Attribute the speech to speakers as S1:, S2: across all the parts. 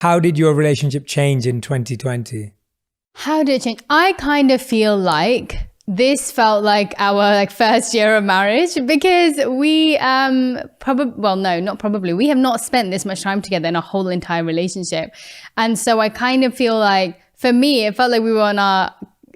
S1: How did your relationship change in 2020?
S2: How did it change? I kind of feel like this felt like our first year of marriage because we we have not spent this much time together in a whole entire relationship. And so I kind of feel like, for me, it felt like we were on our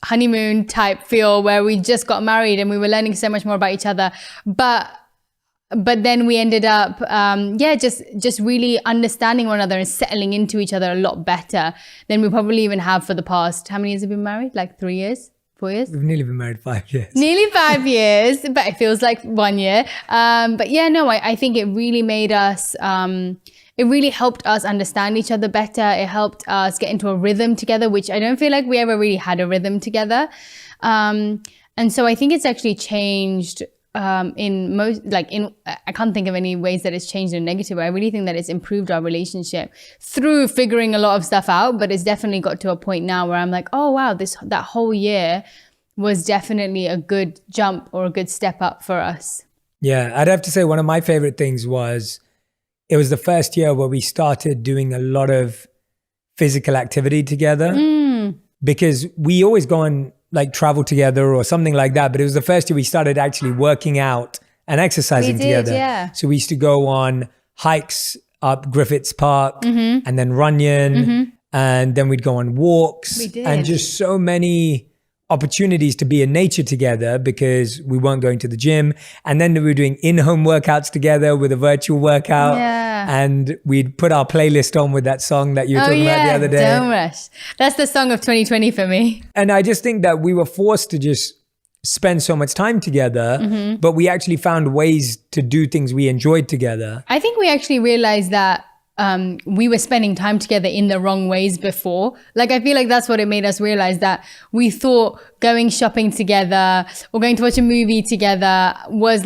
S2: honeymoon type feel where we just got married and we were learning so much more about each other. But then we ended up, just really understanding one another and settling into each other a lot better than we probably even have for the past, how many years have we been married? 3 years? 4 years?
S1: We've nearly been married 5 years.
S2: Nearly 5 years, but it feels like 1 year. I think it really made us, it really helped us understand each other better. It helped us get into a rhythm together, which I don't feel like we ever really had a rhythm together. And so I think it's actually changed I can't think of any ways that it's changed in a negative way. I really think that it's improved our relationship through figuring a lot of stuff out, but it's definitely got to a point now where I'm like, oh wow, that whole year was definitely a good jump or a good step up for us.
S1: Yeah, I'd have to say one of my favorite things was it was the first year where we started doing a lot of physical activity together because we always go on travel together or something like that. But it was the first year we started actually working out and exercising together.
S2: Yeah.
S1: So we used to go on hikes up Griffiths Park and then Runyon and then we'd go on walks.
S2: We did.
S1: And just so many opportunities to be in nature together because we weren't going to the gym. And then we were doing in-home workouts together with a virtual workout.
S2: Yeah.
S1: And we'd put our playlist on with that song that you were talking about the other day.
S2: Don't Rush. That's the song of 2020 for me.
S1: And I just think that we were forced to just spend so much time together, but we actually found ways to do things we enjoyed together.
S2: I think we actually realized that we were spending time together in the wrong ways before. I feel like that's what it made us realize, that we thought going shopping together or going to watch a movie together was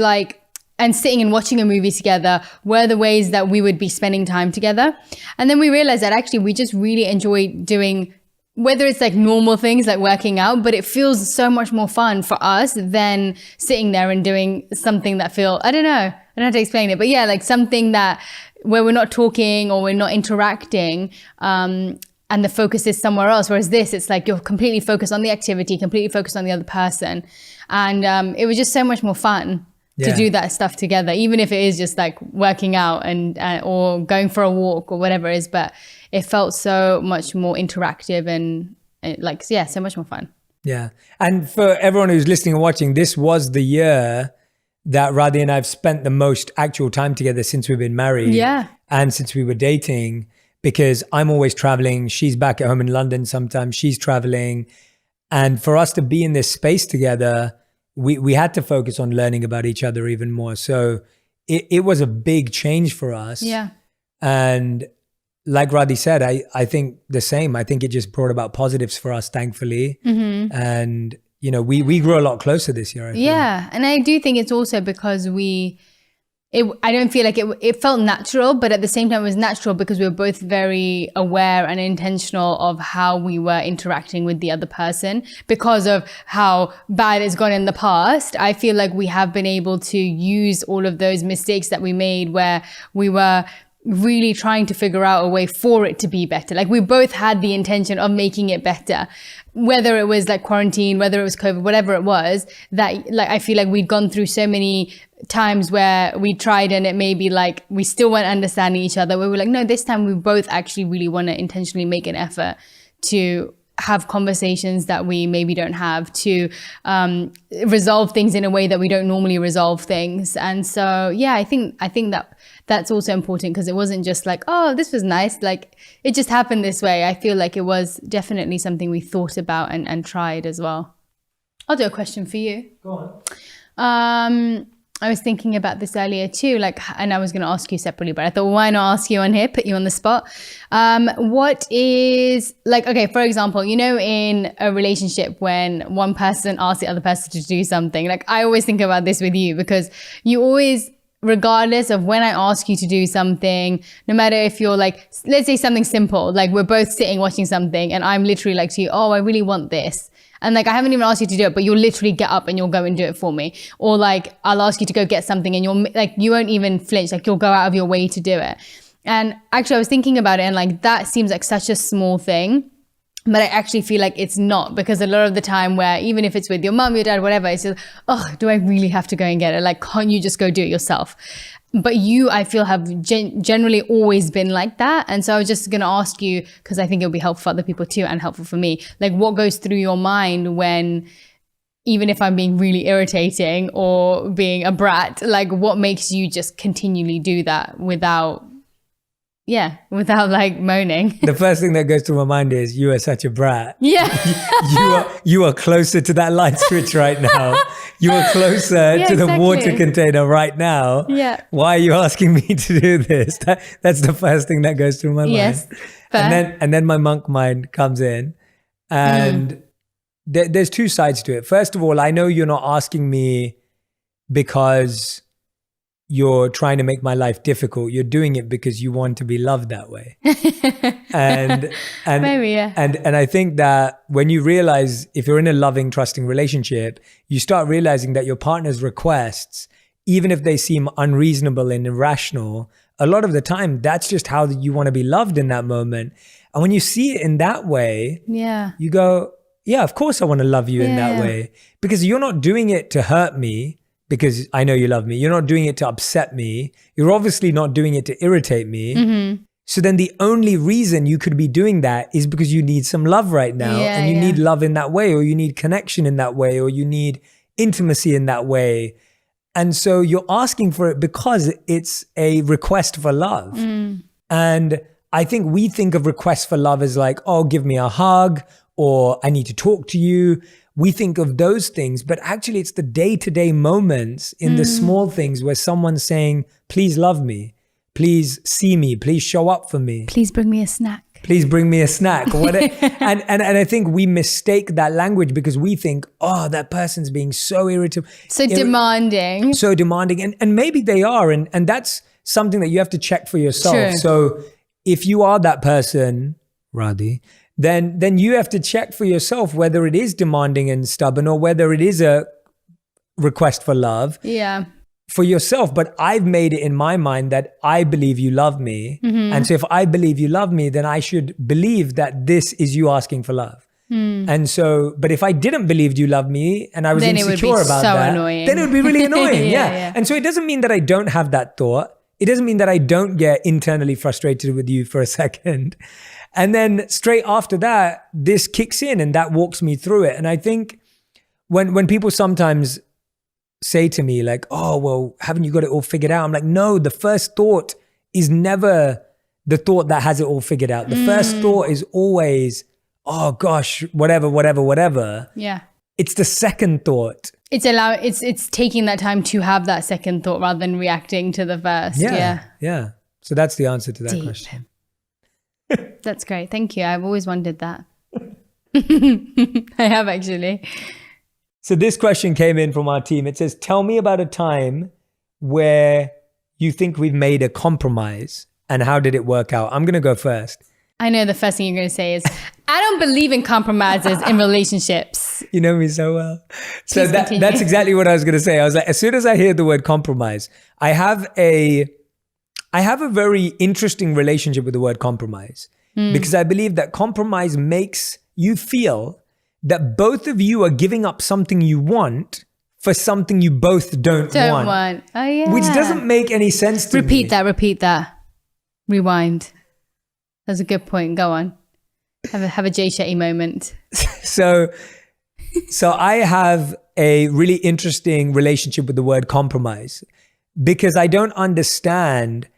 S2: and sitting and watching a movie together were the ways that we would be spending time together. And then we realized that actually we just really enjoy doing, whether it's normal things like working out, but it feels so much more fun for us than sitting there and doing something that I don't know how to explain it, but yeah, something that where we're not talking or we're not interacting, and the focus is somewhere else. Whereas this, it's you're completely focused on the activity, completely focused on the other person. And it was just so much more fun to do that stuff together, even if it is just working out and or going for a walk or whatever it is. But it felt so much more interactive and so much more fun.
S1: Yeah. And for everyone who's listening and watching, this was the year that Radhi and I have spent the most actual time together since we've been married.
S2: Yeah.
S1: And since we were dating, because I'm always traveling. She's back at home in London sometimes. She's traveling. And for us to be in this space together, we had to focus on learning about each other even more. So it was a big change for us.
S2: Yeah.
S1: And like Radhi said, I think the same. I think it just brought about positives for us, thankfully. And we grew a lot closer this year, I feel.
S2: Yeah. And I do think it's also because I don't feel like it felt natural, but at the same time it was natural because we were both very aware and intentional of how we were interacting with the other person. Because of how bad it's gone in the past, I feel like we have been able to use all of those mistakes that we made where we were really trying to figure out a way for it to be better. We both had the intention of making it better, whether it was quarantine, whether it was COVID, whatever it was, that I feel like we'd gone through so many times where we tried and it may be we still weren't understanding each other. We were no, this time we both actually really want to intentionally make an effort to have conversations that we maybe don't have, to resolve things in a way that we don't normally resolve things. And so, yeah, I think that's also important because it wasn't just oh, this was nice. It just happened this way. I feel like it was definitely something we thought about and tried as well. I'll do a question for you.
S1: Go on.
S2: I was thinking about this earlier too, and I was going to ask you separately, but I thought, why not ask you on here, put you on the spot? What is okay, for example, in a relationship when one person asks the other person to do something, I always think about this with you because you always, regardless of when I ask you to do something, no matter if you're let's say something simple, we're both sitting watching something and I'm literally to you, oh, I really want this. And I haven't even asked you to do it, but you'll literally get up and you'll go and do it for me. Or I'll ask you to go get something and you won't even flinch. You'll go out of your way to do it. And actually I was thinking about it and like that seems like such a small thing, but I actually feel like it's not, because a lot of the time where even if it's with your mum, your dad, whatever, it's just, oh, do I really have to go and get it? Like, can't you just go do it yourself? But you, I feel, have generally always been like that. And so I was just going to ask you, because I think it'll be helpful for other people too and helpful for me. Like, what goes through your mind when, even if I'm being really irritating or being a brat, like what makes you just continually do that without like moaning?
S1: The first thing that goes through my mind is, you are such a brat.
S2: Yeah.
S1: you are closer to that light switch right now. You are closer to the water container right now.
S2: Yeah.
S1: Why are you asking me to do this? That's the first thing that goes through my mind.
S2: Yes. Fair.
S1: And then my monk mind comes in, and there's two sides to it. First of all, I know you're not asking me because you're trying to make my life difficult. You're doing it because you want to be loved that way. and
S2: Maybe, yeah.
S1: And I think that when you realize, if you're in a loving, trusting relationship, you start realizing that your partner's requests, even if they seem unreasonable and irrational, a lot of the time, that's just how you want to be loved in that moment. And when you see it in that way, you go, yeah, of course I want to love you in that way, because you're not doing it to hurt me, because I know you love me. You're not doing it to upset me. You're obviously not doing it to irritate me. So then the only reason you could be doing that is because you need some love right now, and you need love in that way, or you need connection in that way, or you need intimacy in that way. And so you're asking for it because it's a request for love. And I think we think of requests for love as like, oh, give me a hug, or I need to talk to you. We think of those things, but actually it's the day-to-day moments in the small things where someone's saying, please love me, please see me, please show up for me.
S2: Please bring me a snack.
S1: Please bring me a snack. And I think we mistake that language because we think, oh, that person's being so irritable.
S2: So demanding.
S1: So demanding. And maybe they are. And that's something that you have to check for yourself.
S2: True.
S1: So if you are that person, Radhi, then you have to check for yourself whether it is demanding and stubborn or whether it is a request for love.
S2: Yeah.
S1: For yourself. But I've made it in my mind that I believe you love me. And so if I believe you love me, then I should believe that this is you asking for love. And so, but if I didn't believe you love me and I was
S2: then
S1: insecure about that,
S2: annoying.
S1: then it would be really annoying.
S2: Yeah.
S1: And so it doesn't mean that I don't have that thought. It doesn't mean that I don't get internally frustrated with you for a second. And then straight after that, this kicks in and that walks me through it. And I think when people sometimes say to me like, oh, well, haven't you got it all figured out? I'm like, no, the first thought is never the thought that has it all figured out. The first thought is always, oh gosh, whatever. Yeah. It's the second thought.
S2: It's taking that time to have that second thought rather than reacting to the first.
S1: Yeah. So that's the answer to that question.
S2: That's great. Thank you. I've always wondered that. I have actually.
S1: So this question came in from our team. It says, tell me about a time where you think we've made a compromise and how did it work out? I'm going to go first.
S2: I know the first thing you're going to say is, I don't believe in compromises in relationships.
S1: You know me so well. So that's exactly what I was going to say. I was like, as soon as I hear the word compromise, I have a very interesting relationship with the word compromise because I believe that compromise makes you feel that both of you are giving up something you want for something you both don't want.
S2: Oh, yeah.
S1: Which doesn't make any sense to me.
S2: Repeat that. Rewind. That's a good point. Go on. Have a Jay Shetty moment.
S1: So I have a really interesting relationship with the word compromise because I don't understand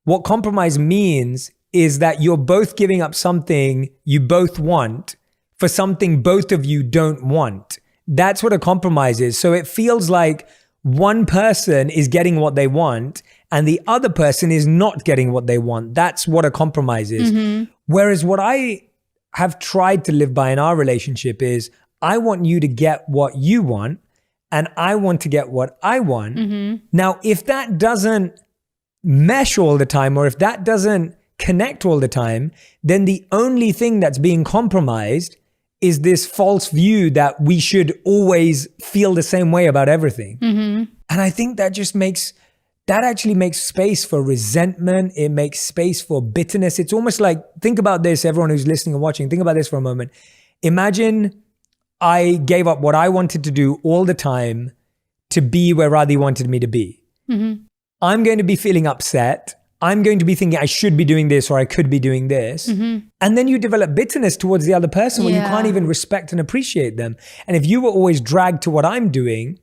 S1: what compromise means is that you're both giving up something you both want for something both of you don't want. That's what a compromise is. So it feels like one person is getting what they want and the other person is not getting what they want. That's what a compromise is. Whereas what I have tried to live by in our relationship is I want you to get what you want and I want to get what I want. Now, if that doesn't mesh all the time or if that doesn't connect all the time, then the only thing that's being compromised is this false view that we should always feel the same way about everything. And I think that just makes that actually makes space for resentment. It makes space for bitterness. It's almost like, think about this, everyone who's listening and watching, think about this for a moment. Imagine I gave up what I wanted to do all the time to be where Radhi wanted me to be. Mm-hmm. I'm going to be feeling upset. I'm going to be thinking I should be doing this or I could be doing this. Mm-hmm. And then you develop bitterness towards the other person where you can't even respect and appreciate them. And if you were always dragged to what I'm doing,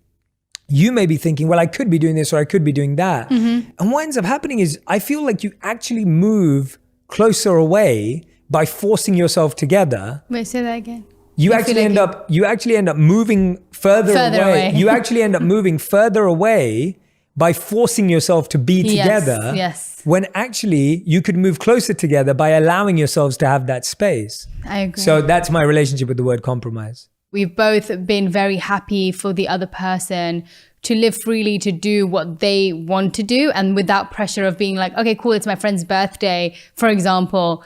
S1: you may be thinking, well, I could be doing this or I could be doing that. Mm-hmm. And what ends up happening is I feel like you actually move closer away by forcing yourself together.
S2: Wait, say that again.
S1: You actually end up moving further away. You actually end up moving further away by forcing yourself to be together.
S2: Yes.
S1: When actually you could move closer together by allowing yourselves to have that space.
S2: I agree.
S1: So that's my relationship with the word compromise.
S2: We've both been very happy for the other person to live freely, to do what they want to do, and without pressure of being like, okay, cool, it's my friend's birthday, for example.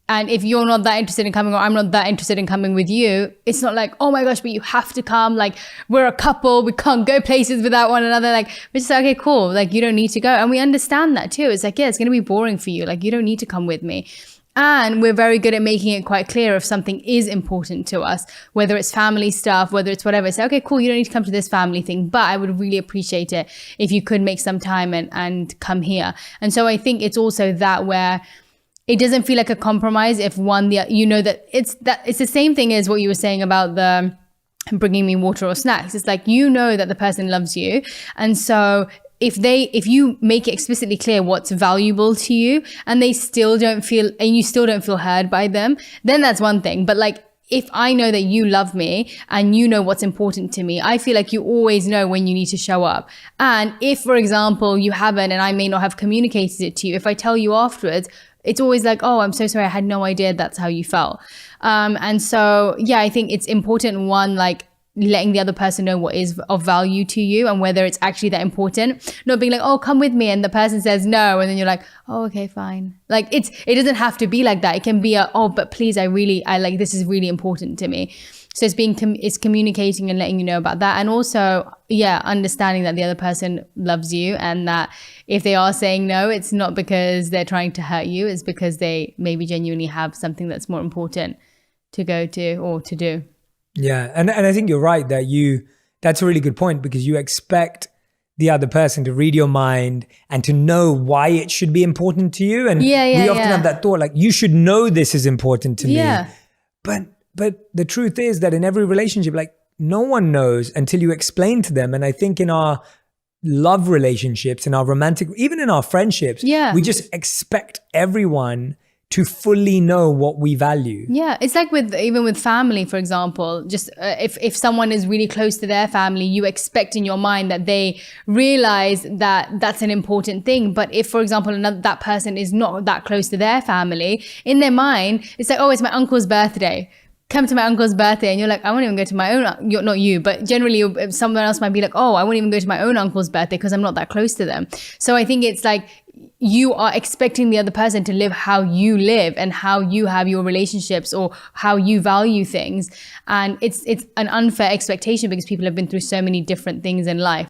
S2: And if you're not that interested in coming, or I'm not that interested in coming with you, it's not like, oh my gosh, but you have to come. Like, we're a couple, we can't go places without one another. Like, we're just like, okay, cool. Like, you don't need to go. And we understand that too. It's like, yeah, it's going to be boring for you. Like, you don't need to come with me. And we're very good at making it quite clear if something is important to us, whether it's family stuff, whether it's whatever. Say, okay, cool, you don't need to come to this family thing, but I would really appreciate it if you could make some time and come here. And so I think it's also that where it doesn't feel like a compromise if you know that it's the same thing as what you were saying about the bringing me water or snacks. It's like, you know that the person loves you. And so if you make it explicitly clear what's valuable to you and you still don't feel heard by them, then that's one thing. But like, if I know that you love me and you know what's important to me, I feel like you always know when you need to show up. And if, for example, you haven't, and I may not have communicated it to you, if I tell you afterwards, it's always like, oh, I'm so sorry, I had no idea that's how you felt. And so, yeah, I think it's important, one, like, letting the other person know what is of value to you and whether it's actually that important. Not being like, oh, come with me, and the person says no, and then you're like, oh, okay, fine. Like, it doesn't have to be like that. It can be oh, but please, I like, this is really important to me. So it's communicating and letting you know about that. And also, yeah, understanding that the other person loves you, and that if they are saying no, it's not because they're trying to hurt you. It's because they maybe genuinely have something that's more important to go to or to do.
S1: Yeah. And I think you're right that's a really good point, because you expect the other person to read your mind and to know why it should be important to you. And we often have that thought, like, you should know this is important to me. But the truth is that in every relationship, like, no one knows until you explain to them. And I think in our love relationships, in our romantic, even in our friendships, we just expect everyone to fully know what we value. Yeah,
S2: it's like even with family, for example, just if someone is really close to their family, you expect in your mind that they realize that that's an important thing. But if, for example, that person is not that close to their family, in their mind, it's like, oh, it's my uncle's birthday. Come to my uncle's birthday, and you're like, I won't even go to my own, not you, but generally someone else might be like, oh, I won't even go to my own uncle's birthday because I'm not that close to them. So I think it's like, you are expecting the other person to live how you live and how you have your relationships or how you value things. And it's an unfair expectation because people have been through so many different things in life.